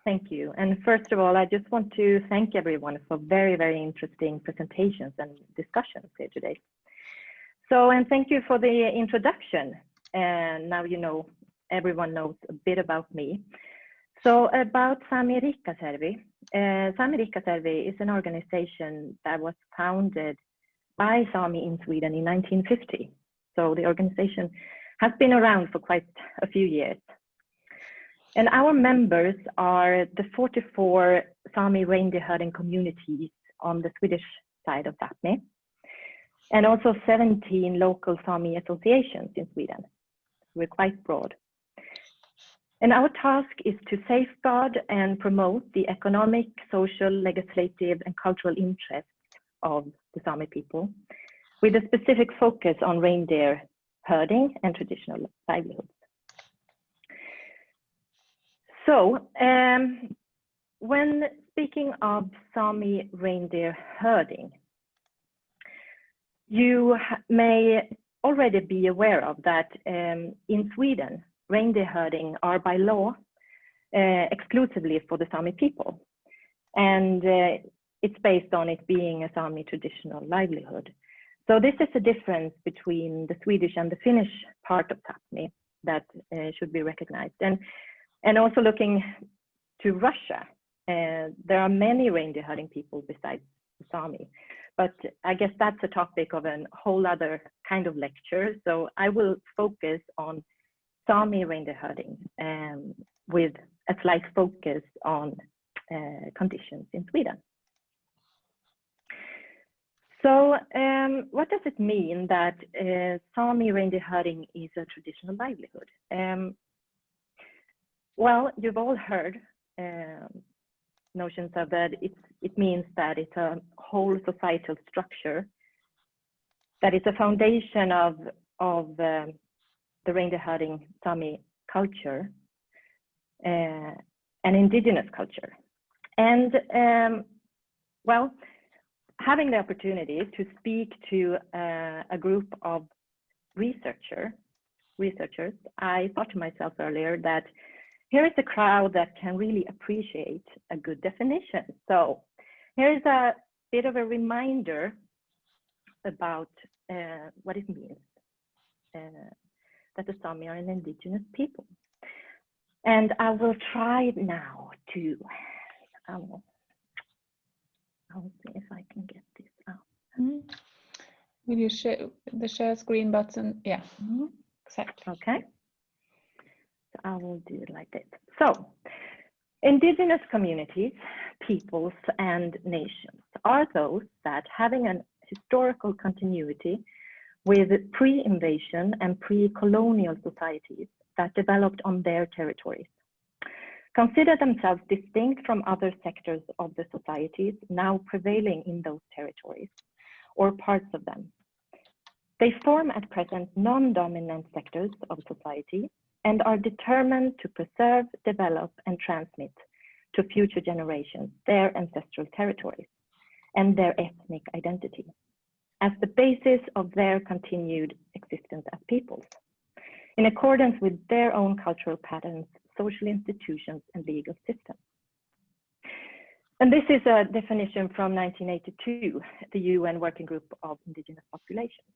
Thank you. And first of all, I just want to thank everyone for very, very interesting presentations and discussions here today. So, and thank you for the introduction. And now you know, everyone knows a bit about me. So about Sámi Riikkasearvi. Sámi Riikkasearvi is an organization that was founded by Sámi in Sweden in 1950. So the organization has been around for quite a few years. And our members are the 44 Sámi reindeer herding communities on the Swedish side of Sápmi, and also 17 local Sámi associations in Sweden. We're quite broad. And our task is to safeguard and promote the economic, social, legislative, and cultural interests of the Sámi people, with a specific focus on reindeer herding and traditional livelihoods. So, when speaking of Sámi reindeer herding, you may already be aware of that in Sweden, reindeer herding are by law exclusively for the Sámi people. And it's based on it being a Sámi traditional livelihood. So this is a difference between the Swedish and the Finnish part of Sápmi that should be recognized. And also looking to Russia, there are many reindeer herding people besides the Sámi. But I guess that's a topic of a whole other kind of lecture. So I will focus on Sámi reindeer herding with a slight focus on conditions in Sweden. So what does it mean that Sámi reindeer herding is a traditional livelihood? Well, you've all heard notions of that. It means that it's a whole societal structure, that it's a foundation of the reindeer herding Sámi culture, an indigenous culture. And well, having the opportunity to speak to a group of researchers, I thought to myself earlier that here is a crowd that can really appreciate a good definition. So here is a bit of a reminder about what it means that the Sámi are an indigenous people. And I will try now to, I'll see if I can get this out. Will you share the share screen button? Yeah, exactly. Okay. So I will do it like this. So, indigenous communities, peoples, and nations are those that, having an historical continuity with pre-invasion and pre-colonial societies that developed on their territories, consider themselves distinct from other sectors of the societies now prevailing in those territories, or parts of them. They form at present non-dominant sectors of society and are determined to preserve, develop, and transmit to future generations their ancestral territories and their ethnic identity as the basis of their continued existence as peoples, in accordance with their own cultural patterns, social institutions, and legal systems. And this is a definition from 1982, the UN Working Group of Indigenous Populations.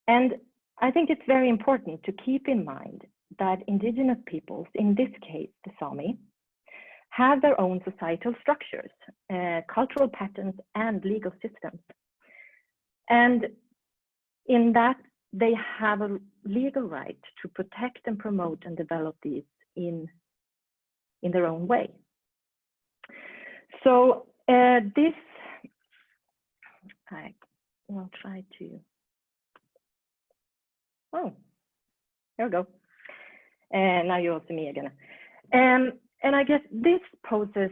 And I think it's very important to keep in mind that indigenous peoples, in this case, the Sámi, have their own societal structures, cultural patterns, and legal systems. And in that, they have a legal right to protect and promote and develop these in their own way. So this, I will try to, oh, there we go. And now you all see me again. And I guess this poses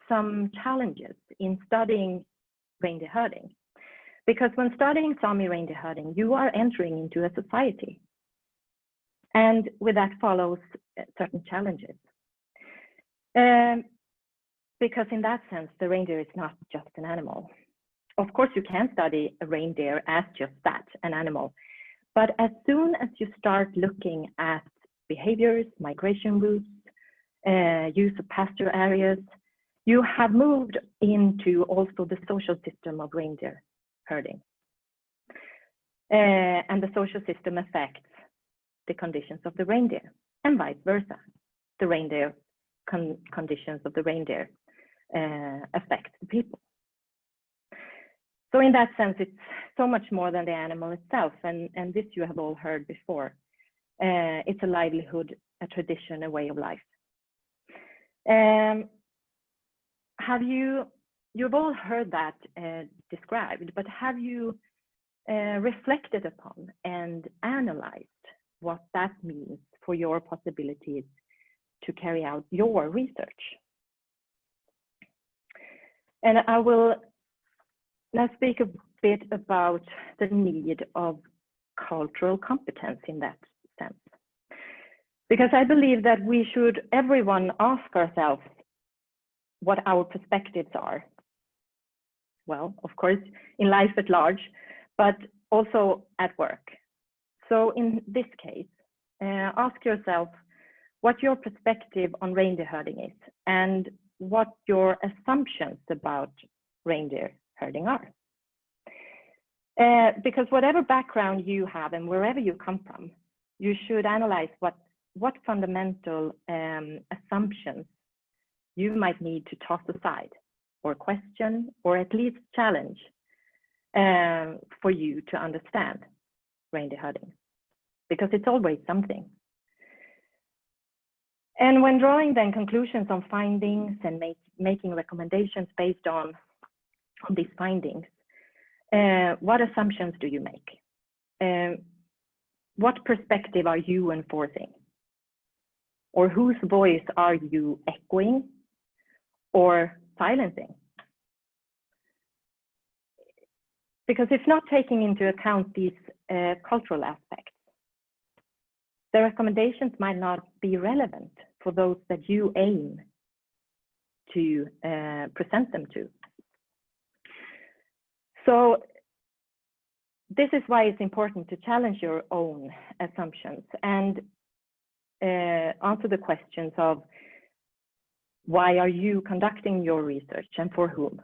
some challenges in studying reindeer herding. Because when studying Sámi reindeer herding, you are entering into a society. And with that follows certain challenges. Because in that sense, the reindeer is not just an animal. Of course, you can study a reindeer as just that, an animal. But as soon as you start looking at behaviors, migration routes, use of pasture areas, you have moved into also the social system of reindeer herding. And the social system affects the conditions of the reindeer and vice versa. The reindeer conditions of the reindeer affect the people. So in that sense, it's so much more than the animal itself, and this you have all heard before. It's a livelihood, a tradition, a way of life. You've all heard that described, but have you reflected upon and analyzed what that means for your possibilities to carry out your research? And I will now speak a bit about the need of cultural competence in that sense. Because I believe that we should, everyone, ask ourselves what our perspectives are. Well, of course, in life at large, but also at work. So in this case, ask yourself what your perspective on reindeer herding is and what your assumptions about reindeer herding are. Because whatever background you have and wherever you come from, you should analyze what fundamental assumptions you might need to toss aside or question or at least challenge for you to understand reindeer herding, because it's always something. And when drawing then conclusions on findings and making recommendations based on these findings, what assumptions do you make? What perspective are you enforcing? Or whose voice are you echoing or silencing? Because if not taking into account these cultural aspects, the recommendations might not be relevant for those that you aim to present them to. So this is why it's important to challenge your own assumptions and answer the questions of why are you conducting your research and for whom?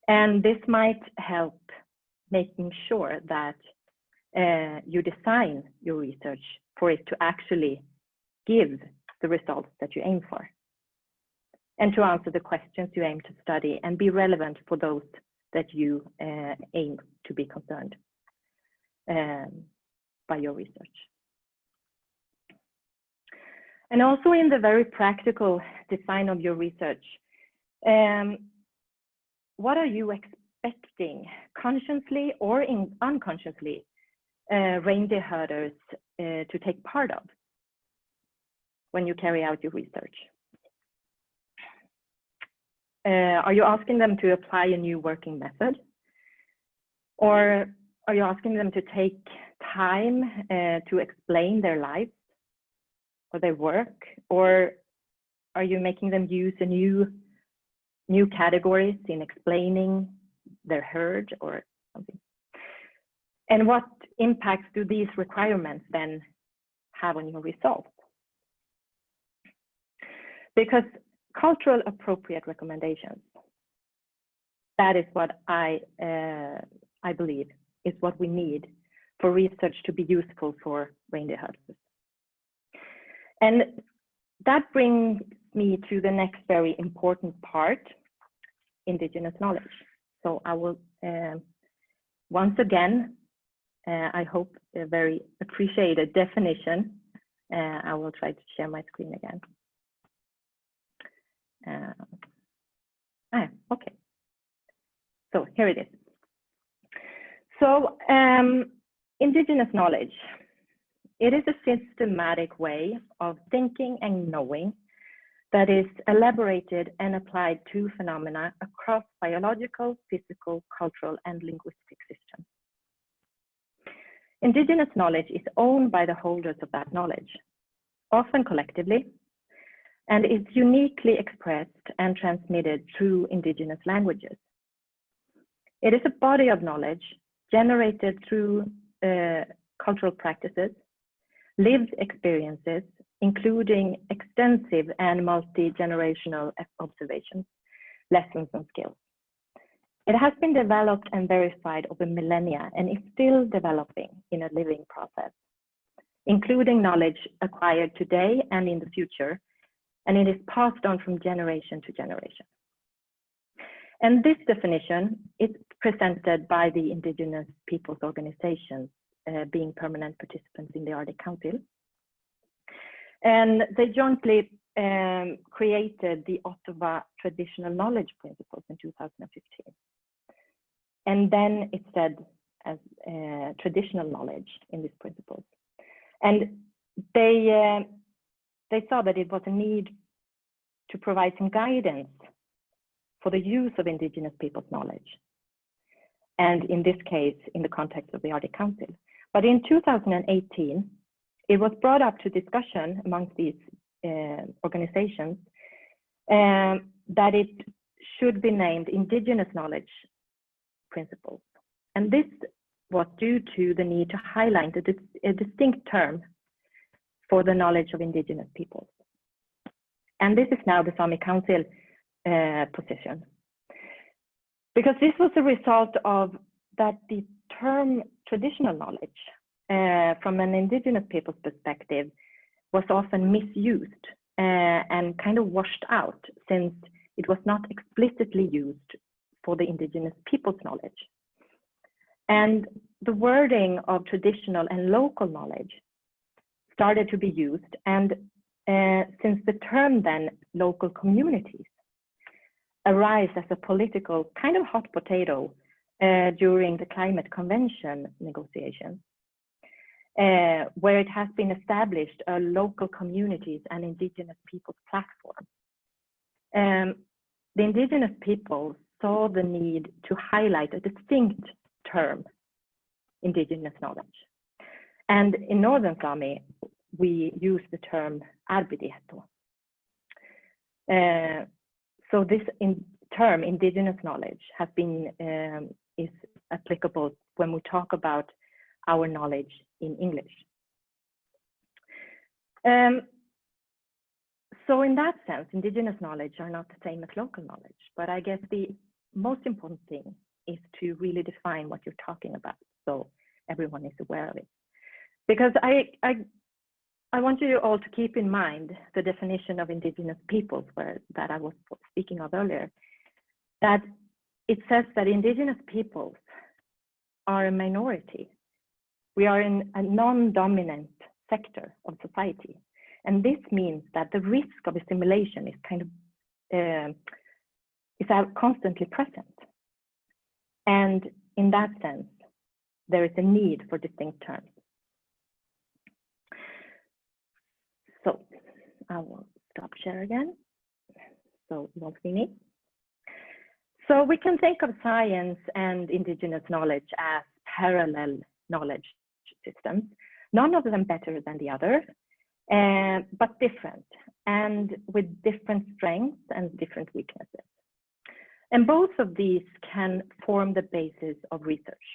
And this might help making sure that you design your research for it to actually give the results that you aim for, and to answer the questions you aim to study and be relevant for those that you aim to be concerned by your research. And also in the very practical design of your research, what are you expecting consciously or unconsciously reindeer herders to take part of when you carry out your research? Are you asking them to apply a new working method? Or are you asking them to take time to explain their lives or their work? Or are you making them use a new categories in explaining their herd or something? And what impacts do these requirements then have on your results? Because cultural appropriate recommendations, that is what I believe is what we need for research to be useful for reindeer herders. And that brings me to the next very important part, Indigenous knowledge. So I will, once again, I hope a very appreciated definition. I will try to share my screen again. Okay, so here it is. So Indigenous knowledge, it is a systematic way of thinking and knowing that is elaborated and applied to phenomena across biological, physical, cultural, and linguistic systems. Indigenous knowledge is owned by the holders of that knowledge, often collectively, and is uniquely expressed and transmitted through indigenous languages. It is a body of knowledge generated through cultural practices, lived experiences, including extensive and multi-generational observations, lessons, and skills. It has been developed and verified over millennia and is still developing in a living process, including knowledge acquired today and in the future, and it is passed on from generation to generation. And this definition is presented by the Indigenous Peoples Organizations being permanent participants in the Arctic Council. And they jointly created the Ottawa Traditional Knowledge Principles in 2015. And then it said as traditional knowledge in these principles. And they saw that it was a need to provide some guidance for the use of Indigenous people's knowledge. And in this case, in the context of the Arctic Council. But in 2018, it was brought up to discussion amongst these organizations that it should be named Indigenous Knowledge Principles. And this was due to the need to highlight a distinct term for the knowledge of Indigenous peoples. And this is now the Saami Council position. Because this was a result of that the term traditional knowledge from an Indigenous people's perspective was often misused and kind of washed out, since it was not explicitly used for the Indigenous people's knowledge. And the wording of traditional and local knowledge started to be used, and since the term then local communities arise as a political kind of hot potato during the climate convention negotiations, where it has been established a local communities and Indigenous peoples platform. The Indigenous people saw the need to highlight a distinct term, Indigenous knowledge. And in Northern Sámi, we use the term arbetstieto. So this term, Indigenous knowledge, has been is applicable when we talk about our knowledge in English. So in that sense, Indigenous knowledge are not the same as local knowledge, but I guess the most important thing is to really define what you're talking about, so everyone is aware of it. Because I want you all to keep in mind the definition of Indigenous peoples that I was speaking of earlier, that it says that Indigenous peoples are a minority. We are in a non-dominant sector of society. And this means that the risk of assimilation is kind of is constantly present. And in that sense, there is a need for distinct terms. So I will stop share again. So you won't see me. So we can think of science and Indigenous knowledge as parallel knowledge systems, none of them better than the other, but different, and with different strengths and different weaknesses. And both of these can form the basis of research,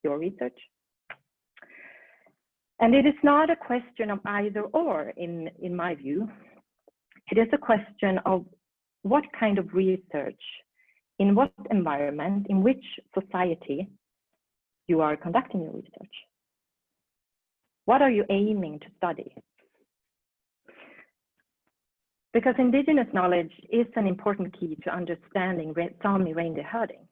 your research. And it is not a question of either or, in my view. It is a question of what kind of research, in what environment, in which society you are conducting your research. What are you aiming to study? Because Indigenous knowledge is an important key to understanding Sámi reindeer herding.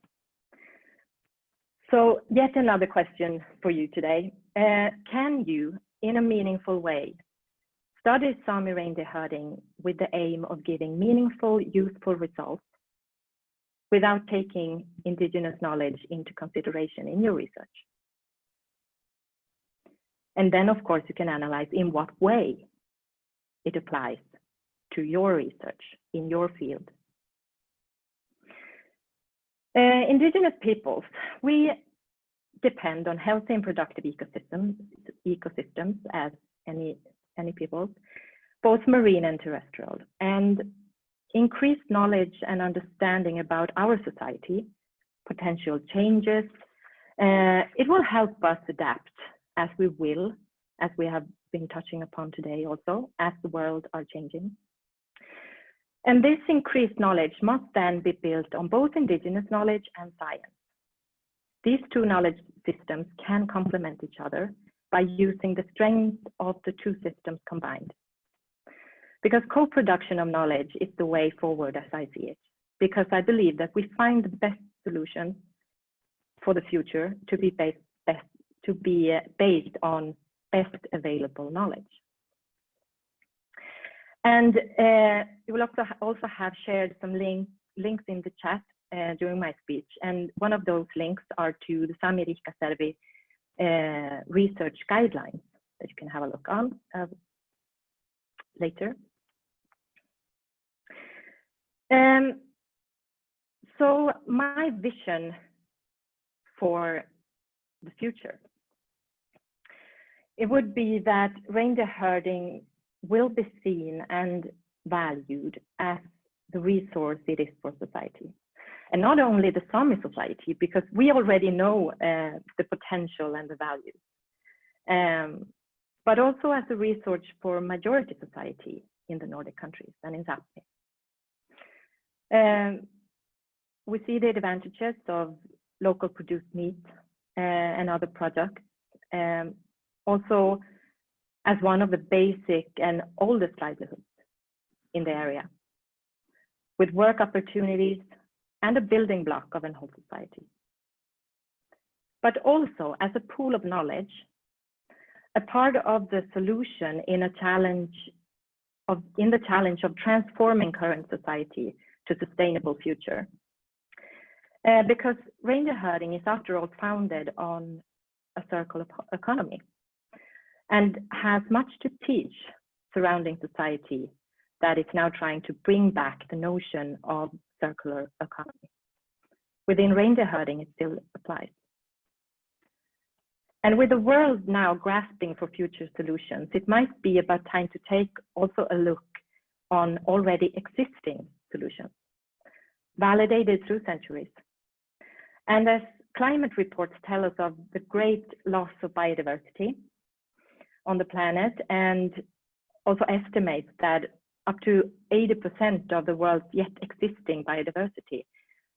So yet another question for you today. Can you, in a meaningful way, study Sámi reindeer herding with the aim of giving meaningful, useful results without taking Indigenous knowledge into consideration in your research? And then, of course, you can analyze in what way it applies to your research in your field. Indigenous peoples, we depend on healthy and productive ecosystems as any peoples, both marine and terrestrial. And increased knowledge and understanding about our society, potential changes, it will help us adapt as we have been touching upon today also, as the world are changing. And this increased knowledge must then be built on both indigenous knowledge and science. These two knowledge systems can complement each other by using the strength of the two systems combined. Because co-production of knowledge is the way forward as I see it, because I believe that we find the best solutions for the future to be based on best available knowledge. And you will also have shared some links in the chat during my speech. And one of those links are to the Sámi Riikkasearvi research guidelines that you can have a look on later. So my vision for the future, it would be that reindeer herding will be seen and valued as the resource it is for society. And not only the Sámi society, because we already know the potential and the value, but also as a resource for majority society in the Nordic countries and in Sápmi. We see the advantages of local produced meat and other products, also as one of the basic and oldest livelihoods in the area, with work opportunities and a building block of a whole society. But also as a pool of knowledge, a part of the solution in the challenge of transforming current society to sustainable future. Because reindeer herding is after all founded on a circular economy and has much to teach surrounding society that is now trying to bring back the notion of circular economy. Within reindeer herding, it still applies. And with the world now grasping for future solutions, it might be about time to take also a look on already existing solutions, validated through centuries. And as climate reports tell us of the great loss of biodiversity on the planet, and also estimates that up to 80% of the world's yet existing biodiversity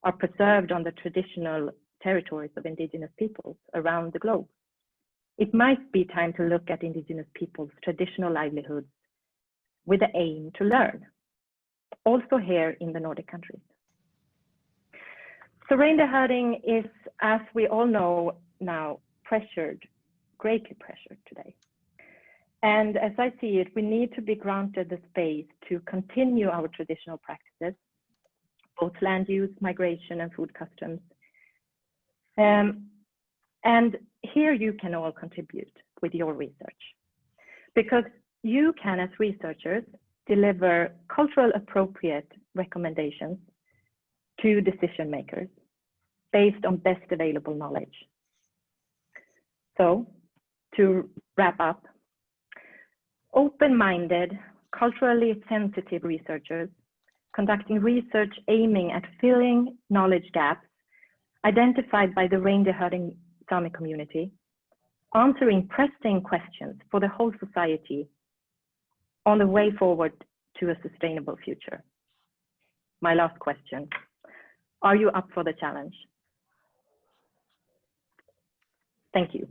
are preserved on the traditional territories of indigenous peoples around the globe. It might be time to look at indigenous peoples' traditional livelihoods with the aim to learn, also here in the Nordic countries. So reindeer herding is, as we all know now, greatly pressured today. And as I see it, we need to be granted the space to continue our traditional practices, both land use, migration, and food customs. And here you can all contribute with your research, because you can, as researchers, deliver cultural appropriate recommendations to decision makers based on best available knowledge. So to wrap up, open-minded, culturally sensitive researchers conducting research aiming at filling knowledge gaps identified by the reindeer herding Sámi community, answering pressing questions for the whole society on the way forward to a sustainable future. My last question, are you up for the challenge? Thank you.